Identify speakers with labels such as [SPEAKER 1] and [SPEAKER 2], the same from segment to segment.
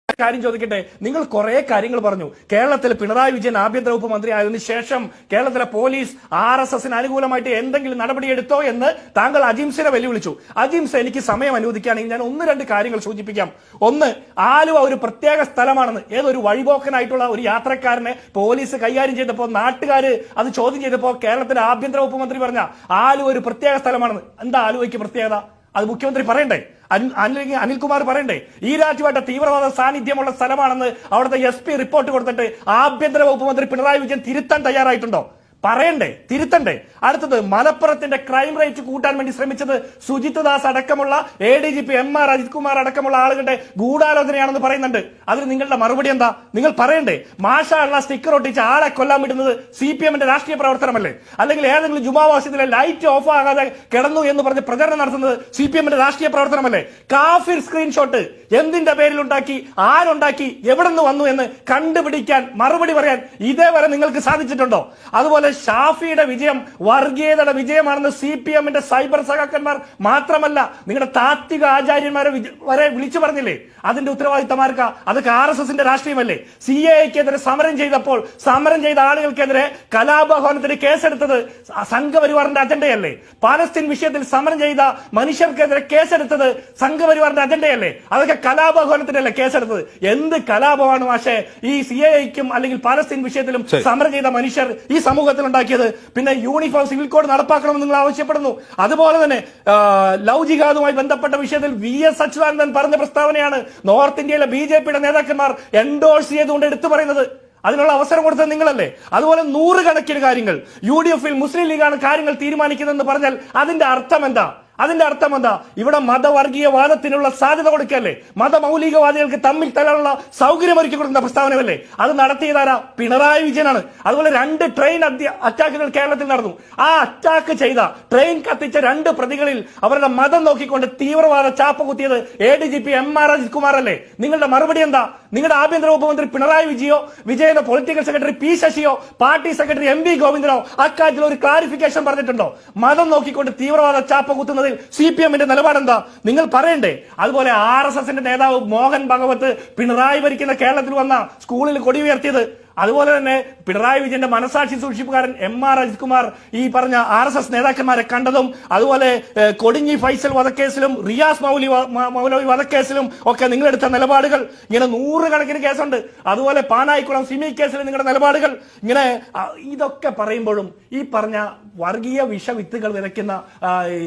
[SPEAKER 1] കാര്യം ചോദിക്കട്ടെ, നിങ്ങൾ കുറെ കാര്യങ്ങൾ പറഞ്ഞു. കേരളത്തിൽ പിണറായി വിജയൻ ആഭ്യന്തര വകുപ്പ് മന്ത്രി ആയതിനു ശേഷം കേരളത്തിലെ പോലീസ് RSSന് അനുകൂലമായിട്ട് എന്തെങ്കിലും നടപടിയെടുത്തോ എന്ന് താങ്കൾ അജിംസിനെ വെല്ലുവിളിച്ചു. അജിംസ്, എനിക്ക് സമയം അനുവദിക്കുകയാണെങ്കിൽ ഞാൻ ഒന്ന് രണ്ട് കാര്യങ്ങൾ സൂചിപ്പിക്കാം. ഒന്ന്, ആലുവ ഒരു പ്രത്യേക സ്ഥലമാണെന്ന് ഏതൊരു വഴിപോക്കനായിട്ടുള്ള ഒരു യാത്രക്കാരനെ പോലീസ് കൈകാര്യം ചെയ്തപ്പോൾ നാട്ടുകാർ അത് ചോദ്യം ചെയ്തപ്പോൾ കേരളത്തിലെ ആഭ്യന്തര വകുപ്പ് മന്ത്രി പറഞ്ഞ ആലുവ ഒരു പ്രത്യേക സ്ഥലമാണെന്ന്. എന്താ ആലുവയ്ക്ക് പ്രത്യേകത? അത് മുഖ്യമന്ത്രി പറയണ്ടേ? അനിൽകുമാർ പറയണ്ടേ? ഈ രാജ്യമായിട്ട് തീവ്രവാദ സാന്നിധ്യമുള്ള സ്ഥലമാണെന്ന് അവിടുത്തെ SP റിപ്പോർട്ട് കൊടുത്തിട്ട് ആഭ്യന്തര വകുപ്പ് മന്ത്രി പിണറായി വിജയൻ തിരുത്താൻ തയ്യാറായിട്ടുണ്ടോ? പറയണ്ടേ? തിരുത്തണ്ടേ? അടുത്തത്, മലപ്പുറത്തിന്റെ ക്രൈം റേറ്റ് കൂട്ടാൻ വേണ്ടി ശ്രമിച്ചത് സുജിത് ദാസ് അടക്കമുള്ള ADGP MR അജിത് കുമാർ അടക്കമുള്ള ആളുകളുടെ ഗൂഢാലോചനയാണെന്ന് പറയുന്നുണ്ട്. അതിന് നിങ്ങളുടെ മറുപടി എന്താ? നിങ്ങൾ പറയണ്ടേ? മാഷാള്ള സ്റ്റിക്കർ ഒട്ടിച്ച് ആളെ കൊല്ലാൻ വിടുന്നത് CPMന്റെ രാഷ്ട്രീയ പ്രവർത്തനമല്ലേ? അല്ലെങ്കിൽ ഏതെങ്കിലും ജുമാവാസ്യത്തിലെ ലൈറ്റ് ഓഫ് ആകാതെ കിടന്നു എന്ന് പറഞ്ഞ് പ്രചരണം നടത്തുന്നത് CPMന്റെ രാഷ്ട്രീയ പ്രവർത്തനമല്ലേ? കാഫിർ സ്ക്രീൻഷോട്ട് എന്തിന്റെ പേരിലുണ്ടാക്കി, ആരുണ്ടാക്കി, എവിടെ നിന്ന് വന്നു എന്ന് കണ്ടുപിടിക്കാൻ മറുപടി പറയാൻ ഇതേവരെ നിങ്ങൾക്ക് സാധിച്ചിട്ടുണ്ടോ? അതുപോലെ ഷാഫിയുടെ വിജയം വർഗീയതയുടെ വിജയമാണെന്ന് CPMന്റെ സൈബർ സഖാക്കന്മാർ മാത്രമല്ല നിങ്ങളുടെ താത്വിക ആചാര്യന്മാരെ വരെ വിളിച്ചു പറഞ്ഞില്ലേ? അതിന്റെ ഉത്തരവാദിത്തമാർക്കാ? അതൊക്കെ RSSന്റെ രാഷ്ട്രീയമല്ലേ? CAAക്കെതിരെ സമരം ചെയ്തപ്പോൾ സമരം ചെയ്ത ആളുകൾക്കെതിരെ കലാപഹോനത്തിന് കേസെടുത്തത് സംഘപരിവാറിന്റെ അജണ്ടയല്ലേ? പാലസ്തീൻ വിഷയത്തിൽ സമരം ചെയ്ത മനുഷ്യർക്കെതിരെ കേസെടുത്തത് സംഘപരിവാറിന്റെ അജണ്ടയല്ലേ? അതൊക്കെ കലാപഹോനത്തിനല്ലേ കേസെടുത്തത്? എന്ത് കലാപമാണ് മാഷേ ഈ CAAക്കും അല്ലെങ്കിൽ പാലസ്തീൻ വിഷയത്തിലും സമരം ചെയ്ത മനുഷ്യർ ഈ സമൂഹത്തിൽ ഉണ്ടാക്കിയത്? പിന്നെ യൂണിഫോം സിവിൽ കോഡ് നടപ്പാക്കണമെന്ന് നിങ്ങൾ ആവശ്യപ്പെടുന്നു. അതുപോലെ തന്നെ ലവ് ജിഹാദുമായി ബന്ധപ്പെട്ട വിഷയത്തിൽ VS അച്യുതാനന്ദൻ പറഞ്ഞ പ്രസ്താവനയാണ് നോർത്ത് ഇന്ത്യയിലെ BJPയുടെ നേതാക്കന്മാർ എൻഡോഴ്സ് ചെയ്തുകൊണ്ട് എടുത്തു പറയുന്നത്. അതിനുള്ള അവസരം കൊടുത്തത് നിങ്ങളല്ലേ? അതുപോലെ നൂറുകണക്കിന് കാര്യങ്ങൾ UDFൽ മുസ്ലിം ലീഗാണ് കാര്യങ്ങൾ തീരുമാനിക്കുന്നതെന്ന് പറഞ്ഞാൽ അതിന്റെ അർത്ഥം എന്താ? ഇവിടെ മതവർഗീയവാദത്തിനുള്ള സാധ്യത കൊടുക്കല്ലേ? മതമൗലികവാദികൾക്ക് തമ്മിൽ തരാനുള്ള സൗകര്യം ഒരുക്കി കൊടുക്കുന്ന പ്രസ്താവനയല്ലേ? അത് നടത്തിയതാരാ? പിണറായി വിജയനാണ്. അതുപോലെ 2 ട്രെയിൻ അറ്റാക്കുകൾ കേരളത്തിൽ നടന്നു. ആ അറ്റാക്ക് ചെയ്ത ട്രെയിൻ കത്തിച്ച 2 പ്രതികളിൽ അവരുടെ മതം നോക്കിക്കൊണ്ട് തീവ്രവാദ ചാപ്പ കുത്തിയത് ADGP MR അജിത് കുമാർ അല്ലേ? നിങ്ങളുടെ മറുപടി എന്താ? നിങ്ങളുടെ ആഭ്യന്തര വകുപ്പ് മന്ത്രി പിണറായി വിജയനോ പൊളിറ്റിക്കൽ സെക്രട്ടറി P ശശിയോ പാർട്ടി സെക്രട്ടറി MV ഗോവിന്ദനോ അക്കാര്യത്തിൽ ഒരു ക്ലാരിഫിക്കേഷൻ പറഞ്ഞിട്ടുണ്ടോ? മതം നോക്കിക്കൊണ്ട് തീവ്രവാദ ചാപ്പ കുത്തുന്നത് CPMന്റെ നിലപാടെന്താ? നിങ്ങൾ പറയണ്ടേ? അതുപോലെ RSSന്റെ നേതാവ് മോഹൻ ഭഗവത് പിണറായി ഭരിക്കുന്ന കേരളത്തിൽ വന്ന സ്കൂളിൽ കൊടി ഉയർത്തിയത്, അതുപോലെ തന്നെ പിണറായി വിജയന്റെ മനസാക്ഷി സൂക്ഷിപ്പുകാരൻ MR അജിത് കുമാർ ഈ പറഞ്ഞ RSS നേതാക്കന്മാരെ കണ്ടതും, അതുപോലെ കൊടിഞ്ഞി ഫൈസൽ വധക്കേസിലും റിയാസ് മൗലവി വധക്കേസിലും ഒക്കെ നിങ്ങളെടുത്ത നിലപാടുകൾ, ഇങ്ങനെ നൂറുകണക്കിന് കേസുണ്ട്. അതുപോലെ പാനായിക്കുളം സിമി കേസിൽ നിങ്ങളുടെ നിലപാടുകൾ, ഇങ്ങനെ ഇതൊക്കെ പറയുമ്പോഴും ഈ പറഞ്ഞ വർഗീയ വിഷവിത്തുകൾ വിതയ്ക്കുന്ന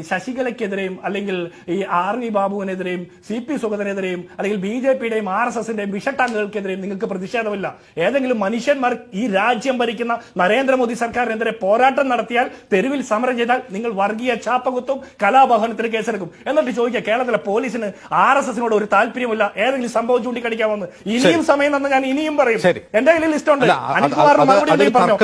[SPEAKER 1] ശശികലയ്ക്കെതിരെയും അല്ലെങ്കിൽ ഈ RV ബാബുവിനെതിരെയും CP സുഗതനെതിരെയും അല്ലെങ്കിൽ BJPയുടെയും RSSന്റെയും വിഷട്ടാങ്കുകൾക്കെതിരെയും നിങ്ങൾക്ക് പ്രതിഷേധമില്ല. ഏതെങ്കിലും മനുഷ്യന്മാർ ഈ രാജ്യം ഭരിക്കുന്ന നരേന്ദ്രമോദി സർക്കാരിനെതിരെ പോരാട്ടം നടത്തിയാൽ, തെരുവിൽ സമരം ചെയ്താൽ നിങ്ങൾ വർഗീയ ചാപ്പകുത്തും കലാപഹനത്തിന് കേസെടുക്കും. എന്നിട്ട് ചോദിക്കുക കേരളത്തിലെ പോലീസിന് RSSനോട് ഒരു താല്പര്യമില്ല, ഏതെങ്കിലും സംഭവം ചൂണ്ടിക്കാണിക്കാമെന്ന്. ഇനിയും സമയം തന്നെ ഞാൻ ഇനിയും പറയും. എന്റെ കയ്യിൽ ലിസ്റ്റ് ഉണ്ട്. അനിൽകുമാറിന് മറുപടി പറഞ്ഞു.